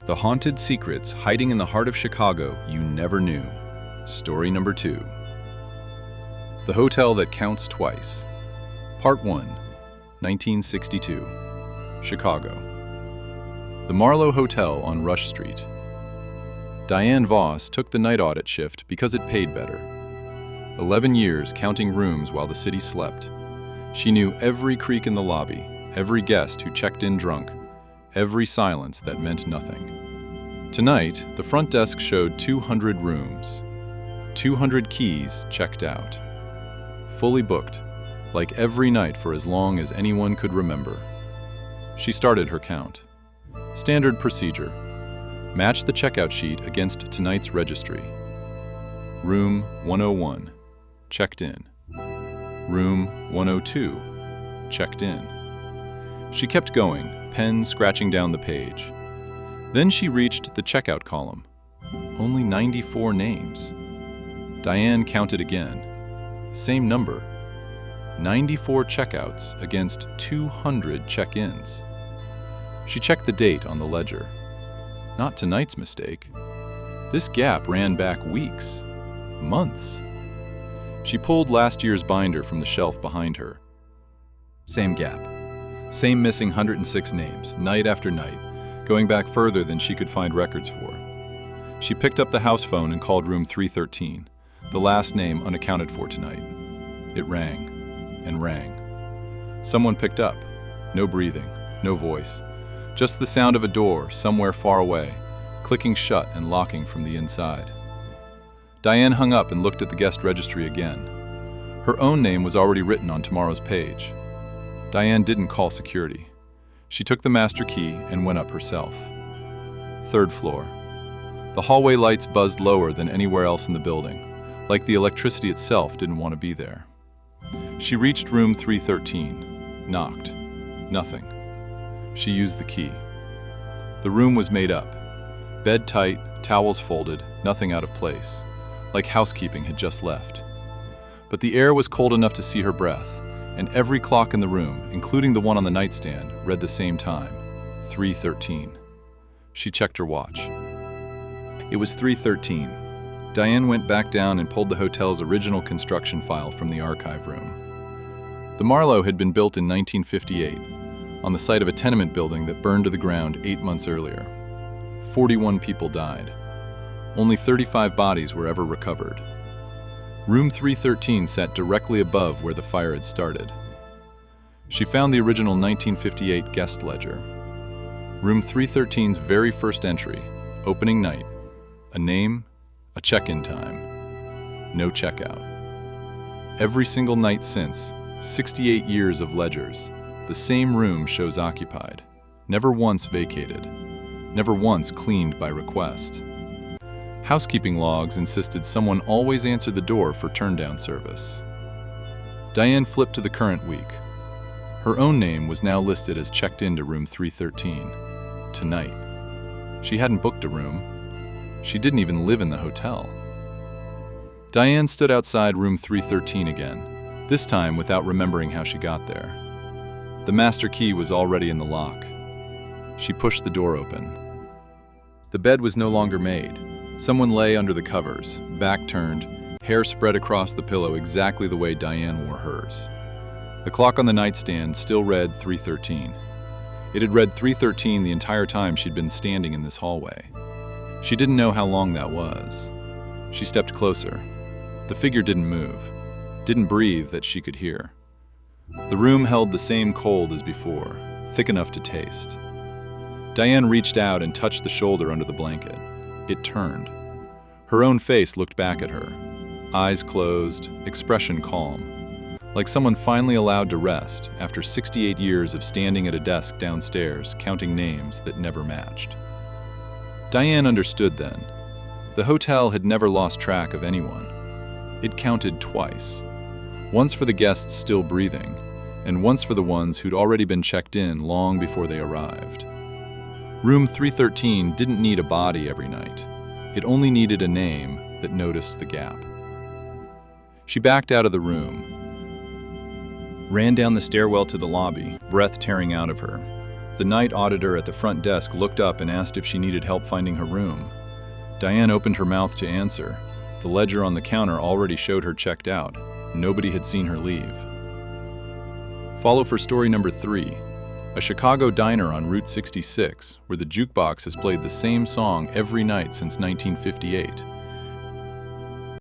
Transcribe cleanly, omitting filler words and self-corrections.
The haunted secrets hiding in the heart of Chicago you never knew. Story number 2. The Hotel That Counts Twice. Part 1, 1962. Chicago. The Marlowe Hotel on Rush Street. Diane Voss took the night audit shift because it paid better. 11 years counting rooms while the city slept. She knew every creak in the lobby, every guest who checked in drunk, every silence that meant nothing. Tonight, the front desk showed 200 rooms, 200 keys checked out. Fully booked, like every night for as long as anyone could remember. She started her count. Standard procedure. Match the checkout sheet against tonight's registry. Room 101, checked in. Room 102, checked in. She kept going, pen scratching down the page. Then she reached the checkout column. Only 94 names. Diane counted again. Same number. 94 checkouts against 200 check-ins. She checked the date on the ledger. Not tonight's mistake. This gap ran back weeks, months. She pulled last year's binder from the shelf behind her. Same gap. Same missing 106 names, night after night, going back further than she could find records for. She picked up the house phone and called room 313, the last name unaccounted for tonight. It rang and rang. Someone picked up. No breathing, no voice. Just the sound of a door somewhere far away, clicking shut and locking from the inside. Diane hung up and looked at the guest registry again. Her own name was already written on tomorrow's page. Diane didn't call security. She took the master key and went up herself. 3rd floor. The hallway lights buzzed lower than anywhere else in the building, like the electricity itself didn't want to be there. She reached room 313, knocked. Nothing. She used the key. The room was made up. Bed tight, towels folded, nothing out of place, like housekeeping had just left. But the air was cold enough to see her breath, and every clock in the room, including the one on the nightstand, read the same time, 3:13. She checked her watch. It was 3:13. Diane went back down and pulled the hotel's original construction file from the archive room. The Marlowe had been built in 1958, on the site of a tenement building that burned to the ground 8 months earlier. 41 people died. Only 35 bodies were ever recovered. Room 313 sat directly above where the fire had started. She found the original 1958 guest ledger. Room 313's very first entry, opening night, a name, a check-in time, no checkout. Every single night since, 68 years of ledgers, the same room shows occupied, never once vacated, never once cleaned by request. Housekeeping logs insisted someone always answer the door for turn-down service. Diane flipped to the current week. Her own name was now listed as checked into room 313, tonight. She hadn't booked a room. She didn't even live in the hotel. Diane stood outside room 313 again, this time without remembering how she got there. The master key was already in the lock. She pushed the door open. The bed was no longer made. Someone lay under the covers, back turned, hair spread across the pillow exactly the way Diane wore hers. The clock on the nightstand still read 3:13. It had read 3:13 the entire time she'd been standing in this hallway. She didn't know how long that was. She stepped closer. The figure didn't move, didn't breathe that she could hear. The room held the same cold as before, thick enough to taste. Diane reached out and touched the shoulder under the blanket. It turned. Her own face looked back at her, eyes closed, expression calm, like someone finally allowed to rest after 68 years of standing at a desk downstairs counting names that never matched. Diane understood then. The hotel had never lost track of anyone. It counted twice. Once for the guests still breathing, and once for the ones who'd already been checked in long before they arrived. Room 313 didn't need a body every night. It only needed a name that noticed the gap. She backed out of the room, ran down the stairwell to the lobby, breath tearing out of her. The night auditor at the front desk looked up and asked if she needed help finding her room. Diane opened her mouth to answer. The ledger on the counter already showed her checked out. Nobody had seen her leave. Follow for story number 3. A Chicago diner on Route 66, where the jukebox has played the same song every night since 1958.